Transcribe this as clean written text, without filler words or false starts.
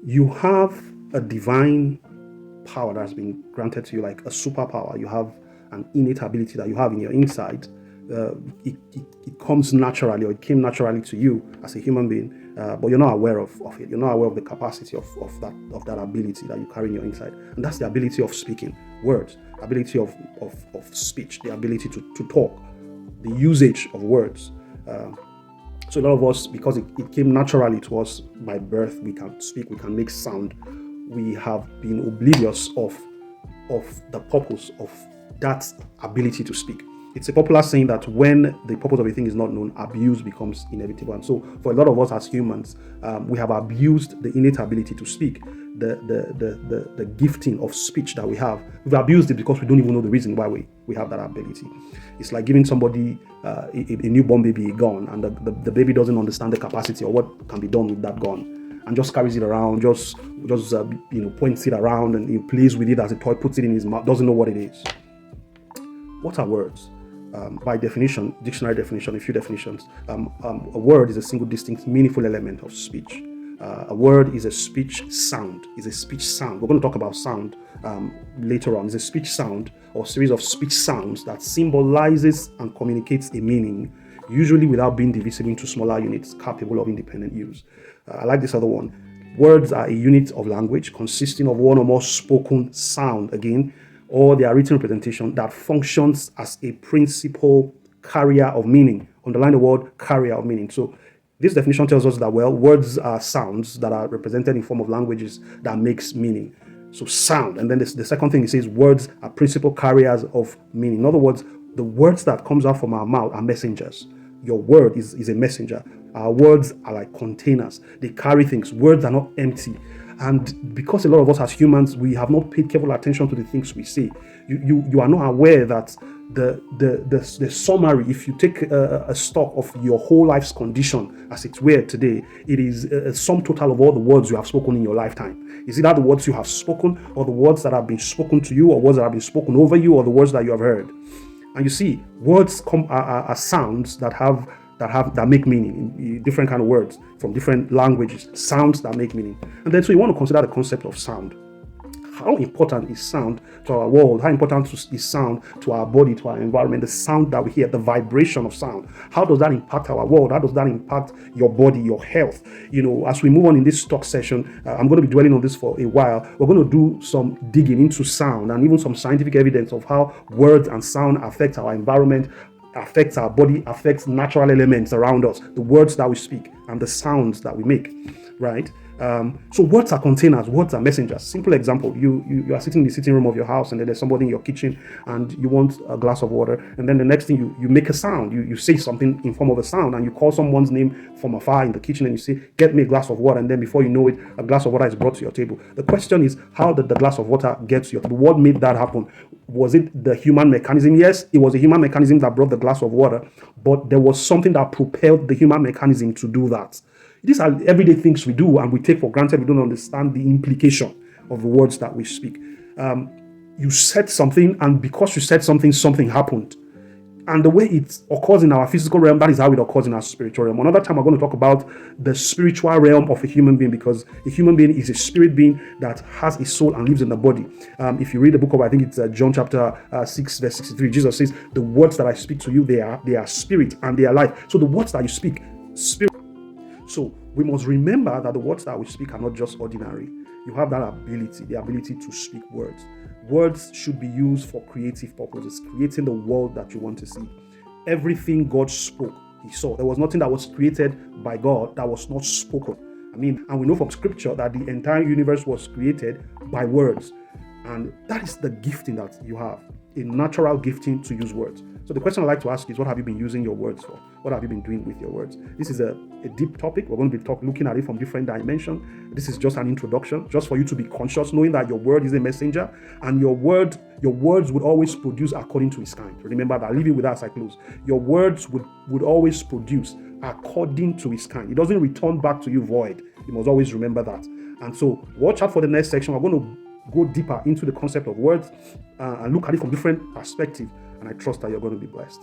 You have a divine power that has been granted to you, like a superpower. You have an innate ability that you have in your inside. It comes naturally, or it came naturally to you as a human being, but you're not aware of it. You're not aware of the capacity of that ability that you carry in your inside, and that's the ability of speaking words, ability of speech, the ability to talk, the usage of words. So a lot of us, because it came naturally to us by birth, we can speak, we can make sound. We have been oblivious of the purpose of that ability to speak. It's a popular saying that when the purpose of a thing is not known, abuse becomes inevitable. And so for a lot of us as humans, we have abused the innate ability to speak, the gifting of speech that we have. We've abused it because we don't even know the reason why we have that ability. It's like giving somebody a newborn baby a gun, and the baby doesn't understand the capacity or what can be done with that gun, and just carries it around, just points it around, and he plays with it as a toy, puts it in his mouth, doesn't know what it is. What are words? By definition, dictionary definition, a few definitions, a word is a single, distinct, meaningful element of speech. A word is a speech sound. We're going to talk about sound later on. It's a speech sound or series of speech sounds that symbolizes and communicates a meaning, usually without being divisible into smaller units capable of independent use. I like this other one. Words are a unit of language consisting of one or more spoken sound, again, or their written representation that functions as a principal carrier of meaning. Underline the word carrier of meaning. So this definition tells us that, well, words are sounds that are represented in form of languages that makes meaning. So sound. And then the second thing it says, words are principal carriers of meaning. In other words, the words that comes out from our mouth are messengers. Your word is a messenger. Our words are like containers. They carry things. Words are not empty. And because a lot of us as humans, we have not paid careful attention to the things we say. You are not aware that the summary, if you take a stock of your whole life's condition as it were today, it is a sum total of all the words you have spoken in your lifetime. Is it that the words you have spoken, or the words that have been spoken to you, or words that have been spoken over you, or the words that you have heard? And you see, words are sounds that make meaning in different kind of words from different languages, sounds that make meaning. And then so you want to consider the concept of sound. How important is sound to our world? How important is sound to our body, to our environment? The sound that we hear, the vibration of sound. How does that impact our world? How does that impact your body, your health? As we move on in this talk session, I'm going to be dwelling on this for a while. We're going to do some digging into sound and even some scientific evidence of how words and sound affect our environment, affects our body, affects natural elements around us, the words that we speak and the sounds that we make, right? So words are containers, words are messengers. Simple example, you are sitting in the sitting room of your house, and then there's somebody in your kitchen and you want a glass of water, and then the next thing you make a sound, you say something in form of a sound, and you call someone's name from afar in the kitchen and you say, get me a glass of water, and then before you know it, a glass of water is brought to your table. The question is, how did the glass of water get to your table? What made that happen? Was it the human mechanism? Yes, it was a human mechanism that brought the glass of water, but there was something that propelled the human mechanism to do that. These are everyday things we do and we take for granted. We don't understand the implication of the words that we speak. You said something, and because you said something, something happened. And the way it occurs in our physical realm, that is how it occurs in our spiritual realm. Another time, we're going to talk about the spiritual realm of a human being, because a human being is a spirit being that has a soul and lives in the body. If you read the book of, I think it's John chapter 6, verse 63, Jesus says, the words that I speak to you, they are spirit and they are life. So the words that you speak, spirit. So we must remember that the words that we speak are not just ordinary. You have that ability, the ability to speak words. Words should be used for creative purposes, creating the world that you want to see. Everything God spoke, He saw. There was nothing that was created by God that was not spoken. And we know from scripture that the entire universe was created by words. And that is the gifting that you have, a natural gifting to use words. So the question I'd like to ask is, what have you been using your words for? What have you been doing with your words? This is a deep topic. We're going to be looking at it from different dimensions. This is just an introduction, just for you to be conscious, knowing that your word is a messenger, and your words would always produce according to His kind. Remember that. Leave it with us as I close. Your words would always produce according to His kind. It doesn't return back to you void. You must always remember that. And so watch out for the next section. We're going to go deeper into the concept of words and look at it from different perspectives. And I trust that you're going to be blessed.